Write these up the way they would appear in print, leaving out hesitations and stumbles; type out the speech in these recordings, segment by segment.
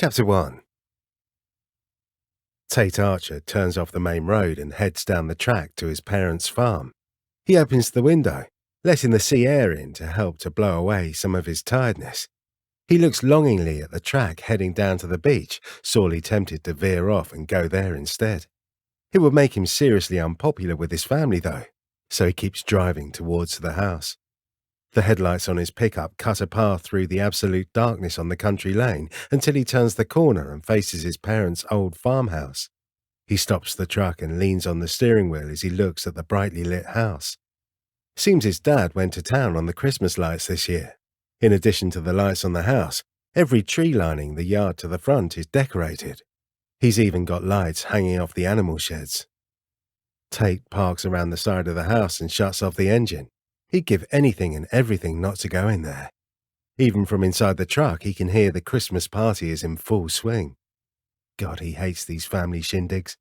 Chapter 1. Tate Archer turns off the main road and heads down the track to his parents' farm. He opens the window, letting the sea air in to help to blow away some of his tiredness. He looks longingly at the track heading down to the beach, sorely tempted to veer off and go there instead. It would make him seriously unpopular with his family though, so he keeps driving towards the house. The headlights on his pickup cut a path through the absolute darkness on the country lane until he turns the corner and faces his parents' old farmhouse. He stops the truck and leans on the steering wheel as he looks at the brightly lit house. Seems his dad went to town on the Christmas lights this year. In addition to the lights on the house, every tree lining the yard to the front is decorated. He's even got lights hanging off the animal sheds. Tate parks around the side of the house and shuts off the engine. He'd give anything and everything not to go in there. Even from inside the truck, he can hear the Christmas party is in full swing. God, he hates these family shindigs.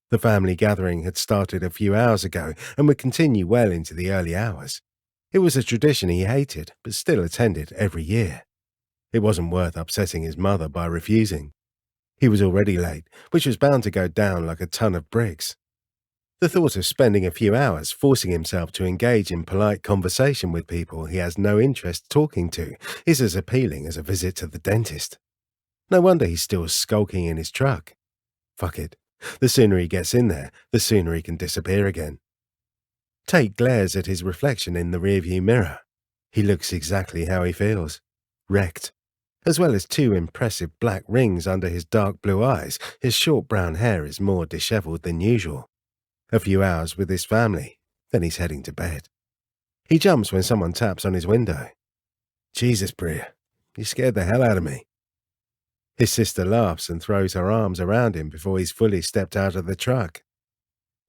The family gathering had started a few hours ago and would continue well into the early hours. It was a tradition he hated, but still attended every year. It wasn't worth upsetting his mother by refusing. He was already late, which was bound to go down like a ton of bricks. The thought of spending a few hours forcing himself to engage in polite conversation with people he has no interest talking to is as appealing as a visit to the dentist. No wonder he's still skulking in his truck. Fuck it. The sooner he gets in there, the sooner he can disappear again. Tate glares at his reflection in the rearview mirror. He looks exactly how he feels. Wrecked. As well as two impressive black rings under his dark blue eyes, his short brown hair is more disheveled than usual. A few hours with his family, then he's heading to bed. He jumps when someone taps on his window. Jesus, Bria, you scared the hell out of me. His sister laughs and throws her arms around him before he's fully stepped out of the truck.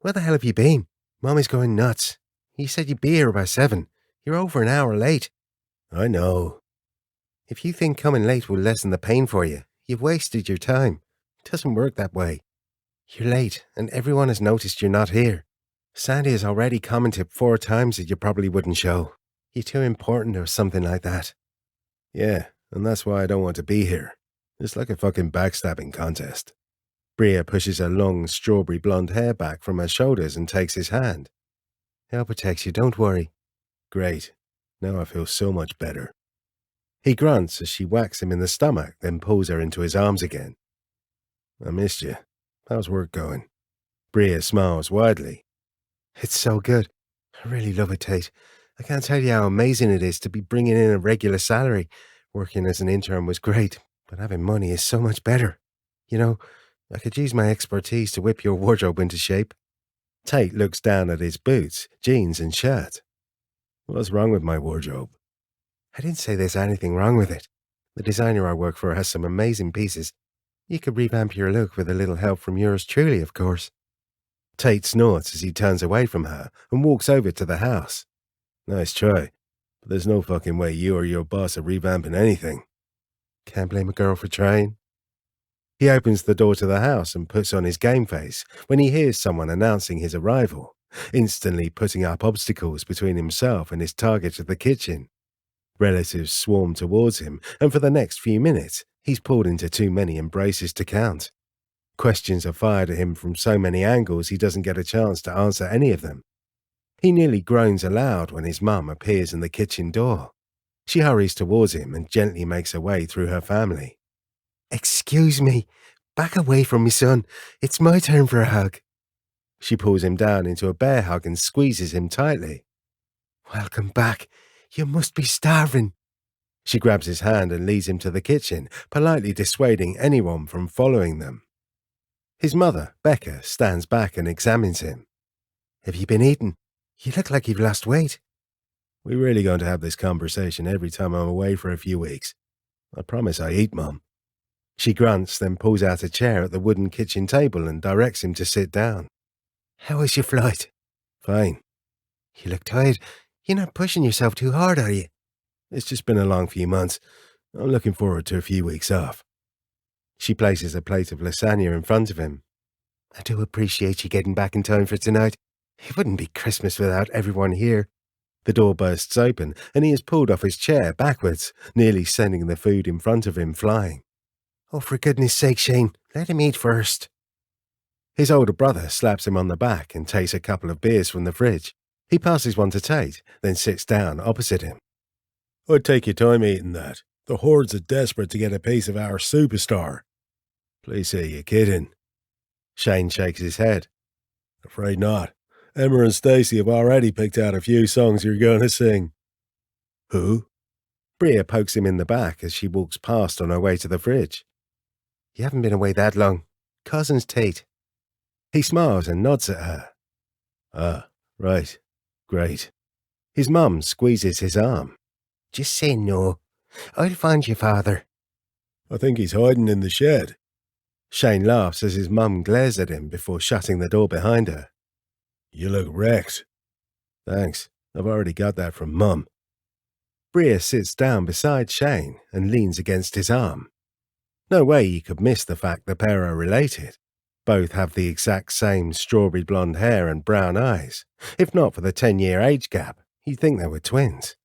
Where the hell have you been? Mommy's going nuts. You said you'd be here by 7. You're over an hour late. I know. If you think coming late will lessen the pain for you, you've wasted your time. It doesn't work that way. You're late, and everyone has noticed you're not here. Sandy has already commented 4 times that you probably wouldn't show. You're too important or something like that. Yeah, and that's why I don't want to be here. It's like a fucking backstabbing contest. Bria pushes her long, strawberry blonde hair back from her shoulders and takes his hand. I'll protect you, don't worry. Great. Now I feel so much better. He grunts as she whacks him in the stomach, then pulls her into his arms again. I missed you. How's work going? Bria smiles widely. It's so good. I really love it, Tate. I can't tell you how amazing it is to be bringing in a regular salary. Working as an intern was great, but having money is so much better. You know, I could use my expertise to whip your wardrobe into shape. Tate looks down at his boots, jeans and shirt. What's wrong with my wardrobe? I didn't say there's anything wrong with it. The designer I work for has some amazing pieces. You could revamp your look with a little help from yours truly, of course. Tate snorts as he turns away from her and walks over to the house. Nice try, but there's no fucking way you or your boss are revamping anything. Can't blame a girl for trying. He opens the door to the house and puts on his game face when he hears someone announcing his arrival, instantly putting up obstacles between himself and his target of the kitchen. Relatives swarm towards him, and for the next few minutes, he's pulled into too many embraces to count. Questions are fired at him from so many angles he doesn't get a chance to answer any of them. He nearly groans aloud when his mum appears in the kitchen door. She hurries towards him and gently makes her way through her family. Excuse me, back away from me, son. It's my turn for a hug. She pulls him down into a bear hug and squeezes him tightly. Welcome back. You must be starving. She grabs his hand and leads him to the kitchen, politely dissuading anyone from following them. His mother, Becca, stands back and examines him. Have you been eating? You look like you've lost weight. We're really going to have this conversation every time I'm away for a few weeks. I promise I eat, Mum. She grunts, then pulls out a chair at the wooden kitchen table and directs him to sit down. How was your flight? Fine. You look tired. You're not pushing yourself too hard, are you? It's just been a long few months. I'm looking forward to a few weeks off. She places a plate of lasagna in front of him. I do appreciate you getting back in time for tonight. It wouldn't be Christmas without everyone here. The door bursts open, and he is pulled off his chair backwards, nearly sending the food in front of him flying. Oh, for goodness sake, Shane, let him eat first. His older brother slaps him on the back and takes a couple of beers from the fridge. He passes one to Tate, then sits down opposite him. I'd take your time eating that. The hordes are desperate to get a piece of our superstar. Please say you're kidding. Shane shakes his head. Afraid not. Emma and Stacy have already picked out a few songs you're going to sing. Who? Bria pokes him in the back as she walks past on her way to the fridge. You haven't been away that long. Cousin's Tate. He smiles and nods at her. Ah, right. Great. His mum squeezes his arm. Just say no. I'll find your father. I think he's hiding in the shed. Shane laughs as his mum glares at him before shutting the door behind her. You look wrecked. Thanks. I've already got that from Mum. Bria sits down beside Shane and leans against his arm. No way you could miss the fact the pair are related. Both have the exact same strawberry blonde hair and brown eyes. If not for the 10-year age gap, you'd think they were twins.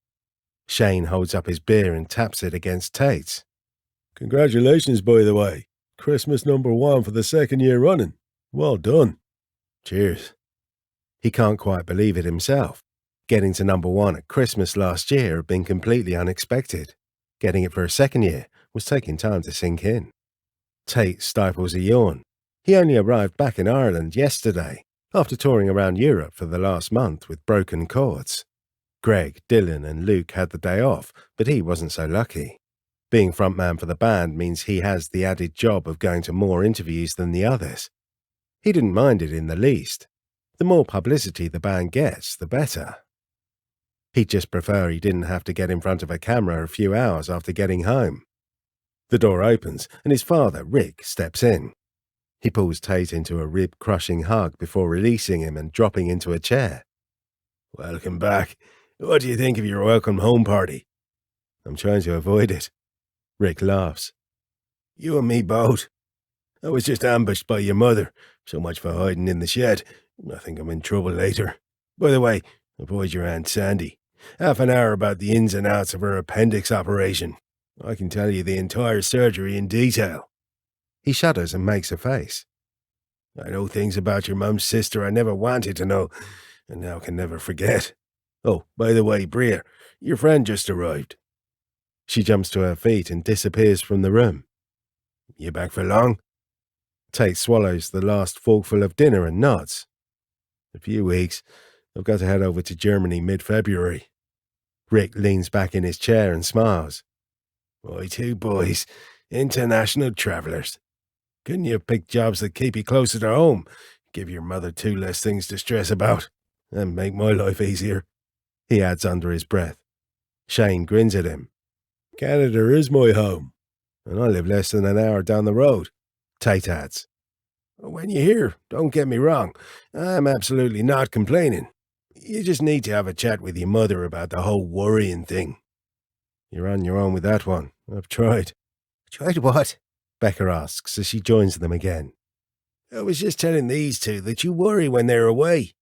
Shane holds up his beer and taps it against Tate's. Congratulations, by the way. Christmas #1 for the 2nd year running. Well done. Cheers. He can't quite believe it himself. Getting to #1 at Christmas last year had been completely unexpected. Getting it for a 2nd year was taking time to sink in. Tate stifles a yawn. He only arrived back in Ireland yesterday, after touring around Europe for the last month with broken cords. Greg, Dylan and Luke had the day off, but he wasn't so lucky. Being frontman for the band means he has the added job of going to more interviews than the others. He didn't mind it in the least. The more publicity the band gets, the better. He'd just prefer he didn't have to get in front of a camera a few hours after getting home. The door opens and his father, Rick, steps in. He pulls Tate into a rib-crushing hug before releasing him and dropping into a chair. Welcome back. What do you think of your welcome home party? I'm trying to avoid it. Rick laughs. You and me both. I was just ambushed by your mother. So much for hiding in the shed. I think I'm in trouble later. By the way, avoid your Aunt Sandy. Half an hour about the ins and outs of her appendix operation. I can tell you the entire surgery in detail. He shudders and makes a face. I know things about your mum's sister I never wanted to know, and now can never forget. Oh, by the way, Bria, your friend just arrived. She jumps to her feet and disappears from the room. You back for long? Tate swallows the last forkful of dinner and nods. A few weeks. I've got to head over to Germany mid-February. Rick leans back in his chair and smiles. Why, two boys, international travellers. Couldn't you pick jobs that keep you closer to home, give your mother 2 less things to stress about, and make my life easier? He adds under his breath. Shane grins at him. Canada is my home, and I live less than an hour down the road, Tate adds. When you're here, don't get me wrong, I'm absolutely not complaining. You just need to have a chat with your mother about the whole worrying thing. You're on your own with that one. I've tried. Tried what? Becca asks as she joins them again. I was just telling these two that you worry when they're away.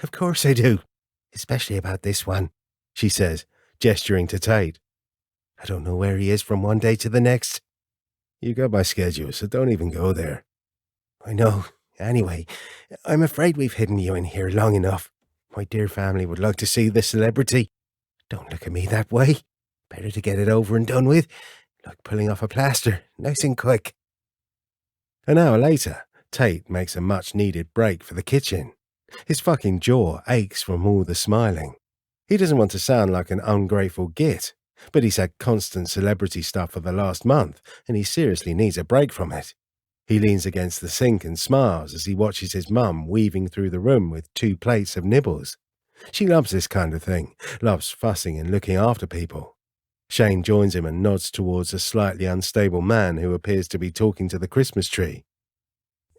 Of course I do. Especially about this one, she says, gesturing to Tate. I don't know where he is from one day to the next. You got my schedule, so don't even go there. I know. Anyway, I'm afraid we've hidden you in here long enough. My dear family would like to see the celebrity. Don't look at me that way. Better to get it over and done with. Like pulling off a plaster, nice and quick. An hour later, Tate makes a much-needed break for the kitchen. His fucking jaw aches from all the smiling. He doesn't want to sound like an ungrateful git, but he's had constant celebrity stuff for the last month, and he seriously needs a break from it. He leans against the sink and smiles as he watches his mum weaving through the room with 2 plates of nibbles. She loves this kind of thing, loves fussing and looking after people. Shane joins him and nods towards a slightly unstable man who appears to be talking to the Christmas tree.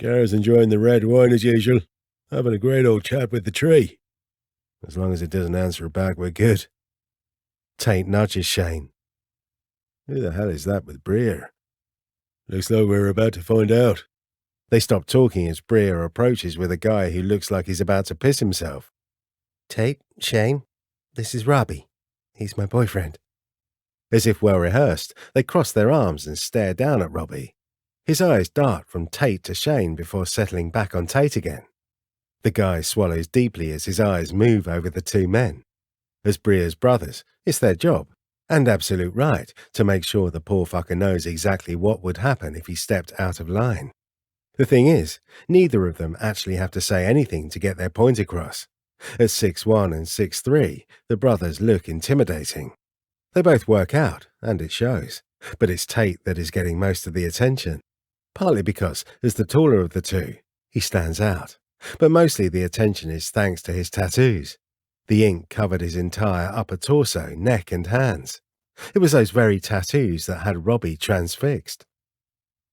Gar's enjoying the red wine as usual, having a great old chat with the tree. As long as it doesn't answer back, we're good. Tate nudges Shane. Who the hell is that with Bria? Looks like we're about to find out. They stop talking as Bria approaches with a guy who looks like he's about to piss himself. Tate, Shane, this is Robbie. He's my boyfriend. As if well rehearsed, they cross their arms and stare down at Robbie. His eyes dart from Tate to Shane before settling back on Tate again. The guy swallows deeply as his eyes move over the two men. As Bria's brothers, it's their job, and absolute right, to make sure the poor fucker knows exactly what would happen if he stepped out of line. The thing is, neither of them actually have to say anything to get their point across. At 6'1" and 6'3", the brothers look intimidating. They both work out, and it shows, but it's Tate that is getting most of the attention. Partly because, as the taller of the two, he stands out, but mostly the attention is thanks to his tattoos. The ink covered his entire upper torso, neck and hands. It was those very tattoos that had Robbie transfixed.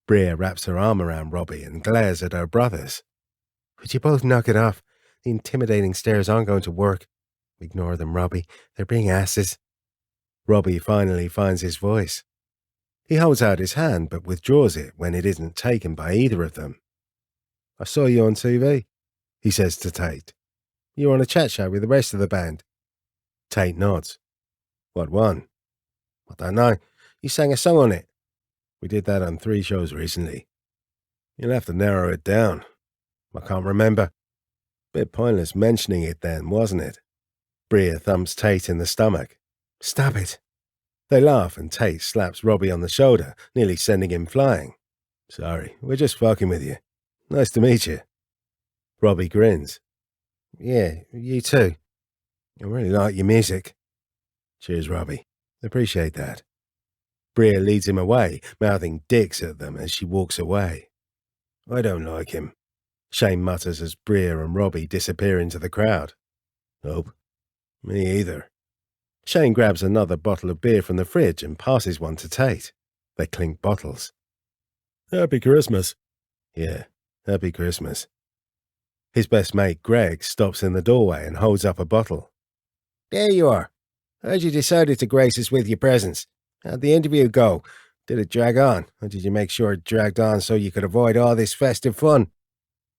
Bria wraps her arm around Robbie and glares at her brothers. "Would you both knock it off? The intimidating stares aren't going to work. Ignore them, Robbie. They're being asses." Robbie finally finds his voice. He holds out his hand but withdraws it when it isn't taken by either of them. "I saw you on TV," he says to Tate. "You were on a chat show with the rest of the band." Tate nods. "What one?" "I don't know. You sang a song on it." "We did that on 3 shows recently." "You'll have to narrow it down." "I can't remember." "Bit pointless mentioning it then, wasn't it?" Bria thumps Tate in the stomach. "Stop it." They laugh and Tate slaps Robbie on the shoulder, nearly sending him flying. "Sorry, we're just fucking with you. Nice to meet you." Robbie grins. "Yeah, you too. I really like your music." "Cheers, Robbie. Appreciate that." Bria leads him away, mouthing dicks at them as she walks away. "I don't like him," Shane mutters as Bria and Robbie disappear into the crowd. "Nope. Me either." Shane grabs another bottle of beer from the fridge and passes one to Tate. They clink bottles. "Happy Christmas." "Yeah, Happy Christmas." His best mate, Greg, stops in the doorway and holds up a bottle. "There you are. Heard you decided to grace us with your presence. How'd the interview go? Did it drag on, or did you make sure it dragged on so you could avoid all this festive fun?"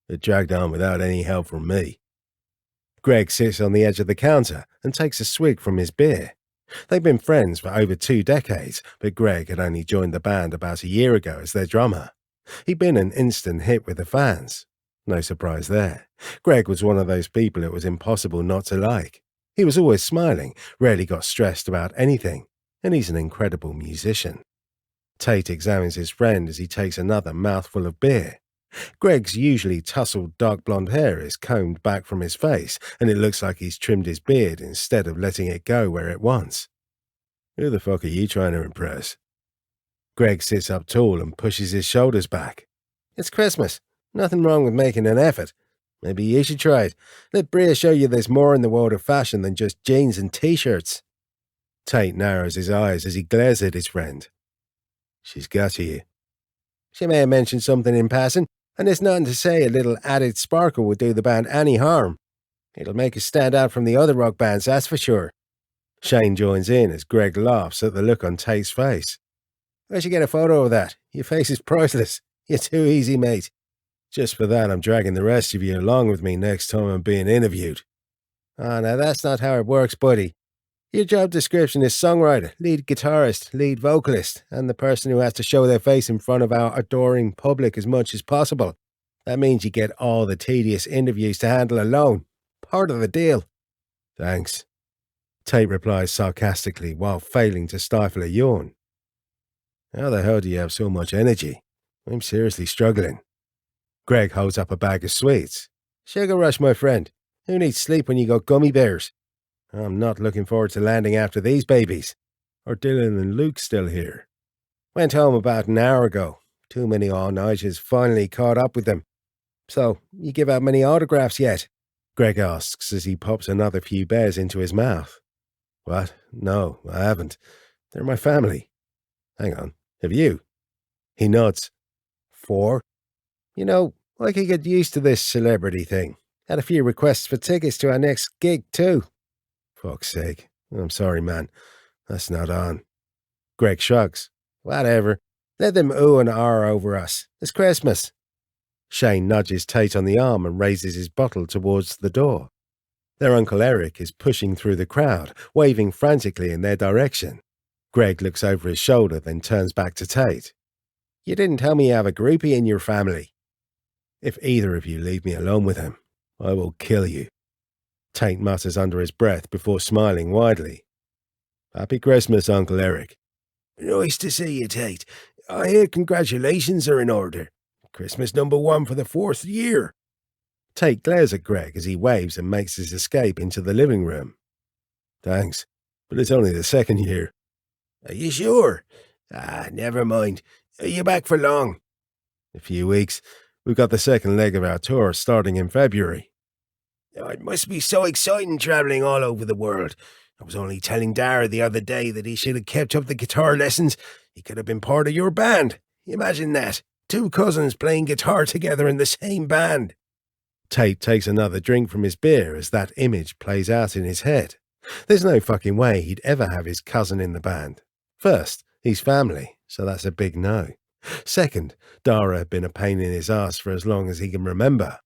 "It dragged on without any help from me." Greg sits on the edge of the counter and takes a swig from his beer. They've been friends for over 2 decades, but Greg had only joined the band about a year ago as their drummer. He'd been an instant hit with the fans. No surprise there. Greg was one of those people it was impossible not to like. He was always smiling, rarely got stressed about anything, and he's an incredible musician. Tate examines his friend as he takes another mouthful of beer. Greg's usually tousled dark blonde hair is combed back from his face, and it looks like he's trimmed his beard instead of letting it go where it wants. "Who the fuck are you trying to impress?" Greg sits up tall and pushes his shoulders back. "It's Christmas. Nothing wrong with making an effort. Maybe you should try it. Let Bria show you there's more in the world of fashion than just jeans and t-shirts." Tate narrows his eyes as he glares at his friend. "She's got to you." "She may have mentioned something in passing, and there's nothing to say a little added sparkle would do the band any harm. It'll make us stand out from the other rock bands, that's for sure." Shane joins in as Greg laughs at the look on Tate's face. "I should get a photo of that. Your face is priceless. You're too easy, mate." "Just for that, I'm dragging the rest of you along with me next time I'm being interviewed." "Ah, now that's not how it works, buddy. Your job description is songwriter, lead guitarist, lead vocalist, and the person who has to show their face in front of our adoring public as much as possible. That means you get all the tedious interviews to handle alone. Part of the deal." "Thanks," Tate replies sarcastically while failing to stifle a yawn. "How the hell do you have so much energy? I'm seriously struggling." Greg holds up a bag of sweets. "Sugar rush, my friend. Who needs sleep when you got gummy bears? I'm not looking forward to landing after these babies." "Are Dylan and Luke still here?" "Went home about an hour ago. Too many all-nighters finally caught up with them." "So, you give out many autographs yet?" Greg asks as he pops another few bears into his mouth. "What? No, I haven't. They're my family." "Hang on. Have you?" He nods. "4? You know, I could get used to this celebrity thing. Had a few requests for tickets to our next gig, too." "Fuck's sake. I'm sorry, man. That's not on." Greg shrugs. "Whatever. Let them ooh and ah over us. It's Christmas." Shane nudges Tate on the arm and raises his bottle towards the door. Their Uncle Eric is pushing through the crowd, waving frantically in their direction. Greg looks over his shoulder, then turns back to Tate. You didn't tell me you have a groupie in your family. If either of you leave me alone with him, I will kill you. Tate mutters under his breath before smiling widely. Happy Christmas, Uncle Eric. Nice to see you, Tate. I hear congratulations are in order. Christmas #1 for the 4th year. Tate glares at Greg as he waves and makes his escape into the living room. Thanks, but it's only the 2nd year. Are you sure? Never mind. Are you back for long? A few weeks. We've got the 2nd leg of our tour starting in February. It must be so exciting travelling all over the world. I was only telling Dara the other day that he should have kept up the guitar lessons. He could have been part of your band. Imagine that. 2 cousins playing guitar together in the same band. Tate takes another drink from his beer as that image plays out in his head. There's no fucking way he'd ever have his cousin in the band. First, he's family, so that's a big no. Second, Dara had been a pain in his ass for as long as he can remember.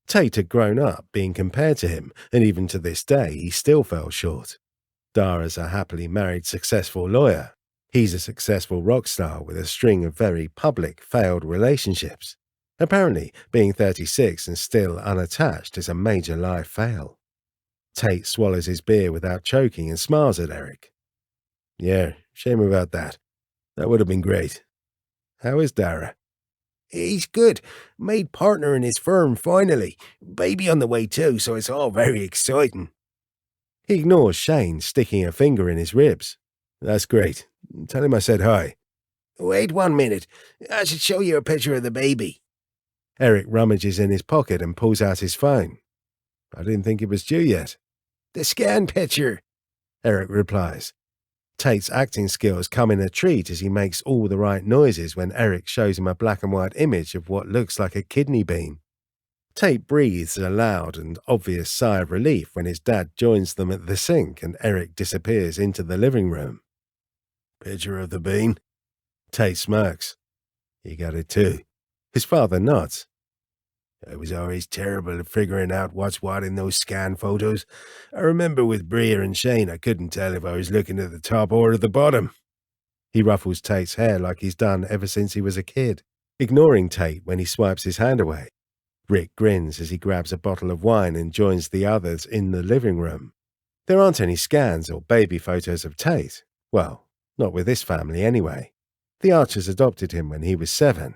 Tate had grown up being compared to him, and even to this day he still fell short. Dara's a happily married, successful lawyer. He's a successful rock star with a string of very public, failed relationships. Apparently, being 36 and still unattached is a major life fail. Tate swallows his beer without choking and smiles at Eric. Yeah, shame about that. That would have been great. How is Dara? He's good. Made partner in his firm finally. Baby on the way too, so it's all very exciting. He ignores Shane sticking a finger in his ribs. That's great. Tell him I said hi. Wait 1 minute. I should show you a picture of the baby. Eric rummages in his pocket and pulls out his phone. I didn't think it was due yet. The scan picture, Eric replies. Tate's acting skills come in a treat as he makes all the right noises when Eric shows him a black and white image of what looks like a kidney bean. Tate breathes a loud and obvious sigh of relief when his dad joins them at the sink and Eric disappears into the living room. Picture of the bean? Tate smirks. You got it too. His father nods. I was always terrible at figuring out what's what in those scan photos. I remember with Bria and Shane I couldn't tell if I was looking at the top or at the bottom. He ruffles Tate's hair like he's done ever since he was a kid, ignoring Tate when he swipes his hand away. Rick grins as he grabs a bottle of wine and joins the others in the living room. There aren't any scans or baby photos of Tate. Well, not with this family anyway. The Archers adopted him when he was 7.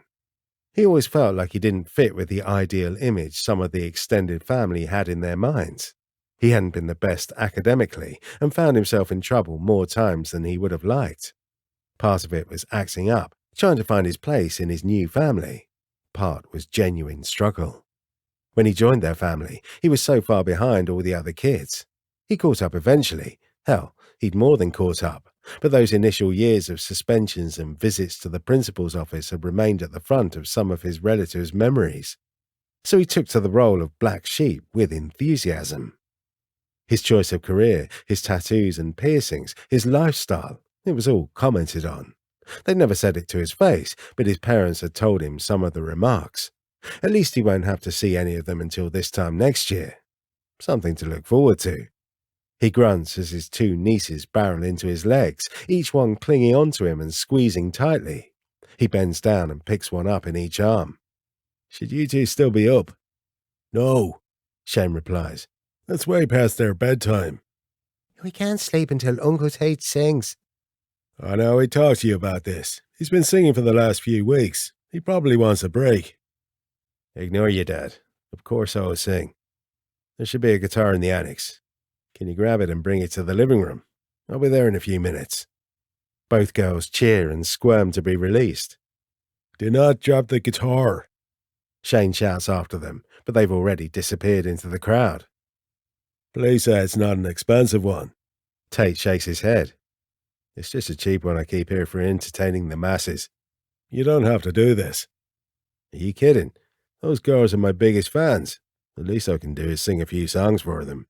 He always felt like he didn't fit with the ideal image some of the extended family had in their minds. He hadn't been the best academically and found himself in trouble more times than he would have liked. Part of it was acting up, trying to find his place in his new family. Part was genuine struggle. When he joined their family, he was so far behind all the other kids. He caught up eventually. Hell, he'd more than caught up. But those initial years of suspensions and visits to the principal's office had remained at the front of some of his relatives' memories. So he took to the role of black sheep with enthusiasm. His choice of career, his tattoos and piercings, his lifestyle, it was all commented on. They'd never said it to his face, but his parents had told him some of the remarks. At least he won't have to see any of them until this time next year. Something to look forward to. He grunts as his 2 nieces barrel into his legs, each one clinging onto him and squeezing tightly. He bends down and picks one up in each arm. Should you 2 still be up? No, Shane replies. That's way past their bedtime. We can't sleep until Uncle Tate sings. I know he talked to you about this. He's been singing for the last few weeks. He probably wants a break. Ignore your dad. Of course I will sing. There should be a guitar in the annex. Can you grab it and bring it to the living room? I'll be there in a few minutes. Both girls cheer and squirm to be released. Do not drop the guitar, Shane shouts after them, but they've already disappeared into the crowd. Please say it's not an expensive one. Tate shakes his head. It's just a cheap one I keep here for entertaining the masses. You don't have to do this. Are you kidding? Those girls are my biggest fans. The least I can do is sing a few songs for them.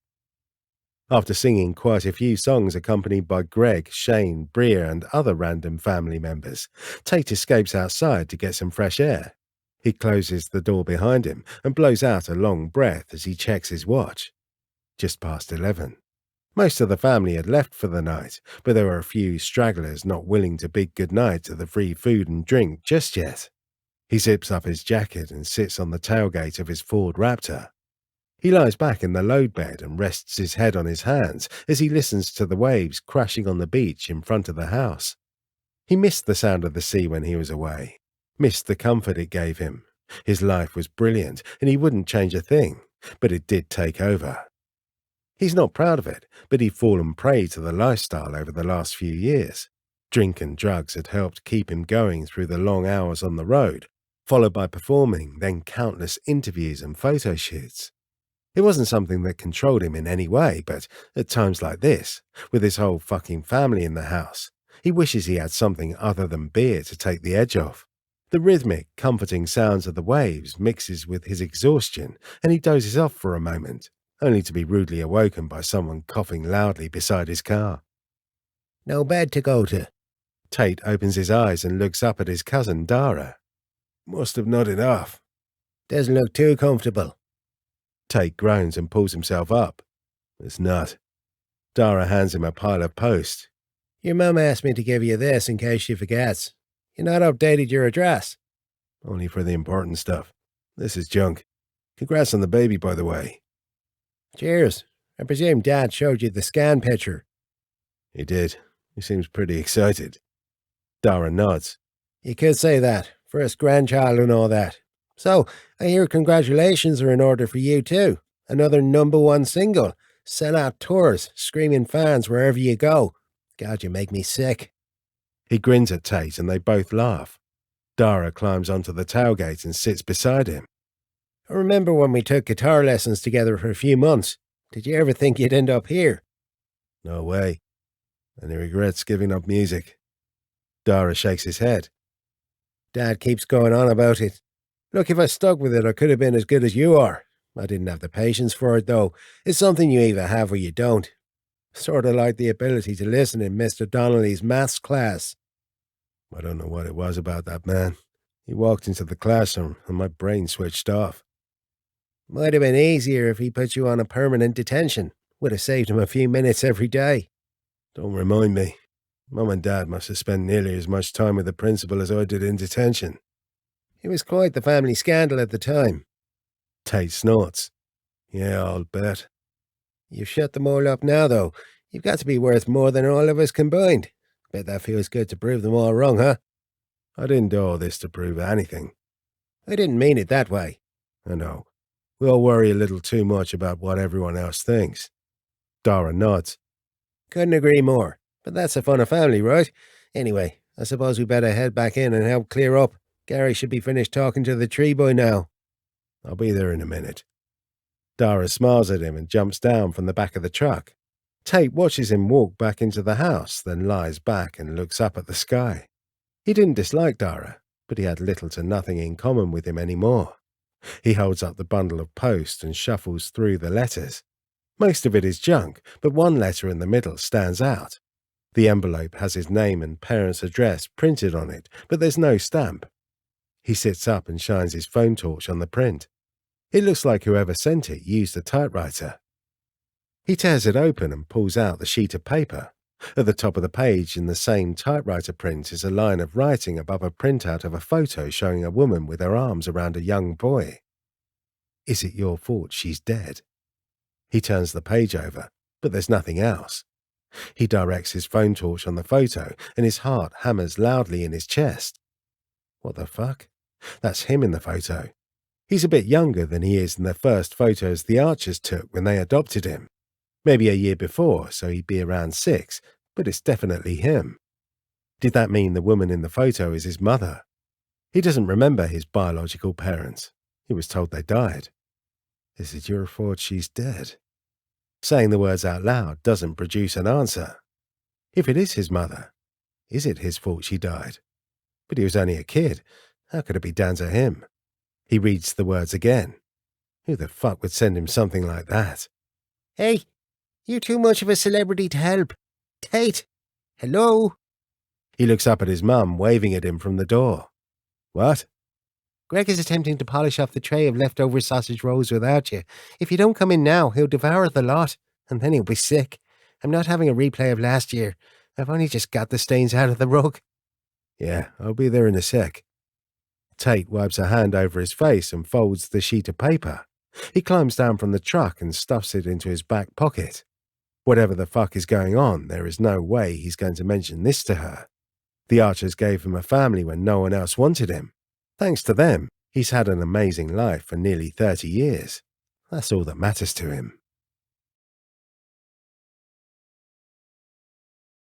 After singing quite a few songs accompanied by Greg, Shane, Bria and other random family members, Tate escapes outside to get some fresh air. He closes the door behind him and blows out a long breath as he checks his watch. Just past 11. Most of the family had left for the night, but there were a few stragglers not willing to bid goodnight to the free food and drink just yet. He zips up his jacket and sits on the tailgate of his Ford Raptor. He lies back in the load bed and rests his head on his hands as he listens to the waves crashing on the beach in front of the house. He missed the sound of the sea when he was away, missed the comfort it gave him. His life was brilliant and he wouldn't change a thing, but it did take over. He's not proud of it, but he'd fallen prey to the lifestyle over the last few years. Drink and drugs had helped keep him going through the long hours on the road, followed by performing, then countless interviews and photo shoots. It wasn't something that controlled him in any way, but at times like this, with his whole fucking family in the house, he wishes he had something other than beer to take the edge off. The rhythmic, comforting sounds of the waves mixes with his exhaustion, and he dozes off for a moment, only to be rudely awoken by someone coughing loudly beside his car. No bed to go to. Tate opens his eyes and looks up at his cousin Dara. Must have not enough. Doesn't look too comfortable. Tate groans and pulls himself up. It's not. Dara hands him a pile of post. Your mum asked me to give you this in case she forgets. You not updated your address. Only for the important stuff. This is junk. Congrats on the baby, by the way. Cheers. I presume Dad showed you the scan picture. He did. He seems pretty excited. Dara nods. You could say that. First grandchild and all that. So, I hear congratulations are in order for you too. Another #1 single. Sell out tours, screaming fans wherever you go. God, you make me sick. He grins at Tate and they both laugh. Dara climbs onto the tailgate and sits beside him. I remember when we took guitar lessons together for a few months. Did you ever think you'd end up here? No way. And he regrets giving up music. Dara shakes his head. Dad keeps going on about it. Look, if I stuck with it, I could have been as good as you are. I didn't have the patience for it, though. It's something you either have or you don't. Sort of like the ability to listen in Mr. Donnelly's maths class. I don't know what it was about that man. He walked into the classroom and my brain switched off. Might have been easier if he put you on a permanent detention. Would have saved him a few minutes every day. Don't remind me. Mum and Dad must have spent nearly as much time with the principal as I did in detention. It was quite the family scandal at the time. Tate snorts. Yeah, I'll bet. You've shut them all up now, though. You've got to be worth more than all of us combined. Bet that feels good to prove them all wrong, huh? I didn't do all this to prove anything. I didn't mean it that way. I know. We all worry a little too much about what everyone else thinks. Dara nods. Couldn't agree more. But that's the fun of family, right? Anyway, I suppose we better head back in and help clear up. Gary should be finished talking to the tree boy now. I'll be there in a minute. Dara smiles at him and jumps down from the back of the truck. Tate watches him walk back into the house, then lies back and looks up at the sky. He didn't dislike Dara, but he had little to nothing in common with him anymore. He holds up the bundle of post and shuffles through the letters. Most of it is junk, but one letter in the middle stands out. The envelope has his name and parents' address printed on it, but there's no stamp. He sits up and shines his phone torch on the print. It looks like whoever sent it used a typewriter. He tears it open and pulls out the sheet of paper. At the top of the page in the same typewriter print is a line of writing above a printout of a photo showing a woman with her arms around a young boy. Is it your fault she's dead? He turns the page over, but there's nothing else. He directs his phone torch on the photo and his heart hammers loudly in his chest. What the fuck? That's him in the photo. He's a bit younger than he is in the first photos the Archers took when they adopted him. Maybe a year before, so he'd be around 6, but it's definitely him. Did that mean the woman in the photo is his mother? He doesn't remember his biological parents. He was told they died. Is it your fault she's dead? Saying the words out loud doesn't produce an answer. If it is his mother, is it his fault she died? But he was only a kid. How could it be down to him? He reads the words again. Who the fuck would send him something like that? Hey, you're too much of a celebrity to help. Tate, hello? He looks up at his mum, waving at him from the door. What? Greg is attempting to polish off the tray of leftover sausage rolls without you. If you don't come in now, he'll devour the lot, and then he'll be sick. I'm not having a replay of last year. I've only just got the stains out of the rug. Yeah, I'll be there in a sec. Tate wipes a hand over his face and folds the sheet of paper. He climbs down from the truck and stuffs it into his back pocket. Whatever the fuck is going on, there is no way he's going to mention this to her. The Archers gave him a family when no one else wanted him. Thanks to them, he's had an amazing life for nearly 30 years. That's all that matters to him.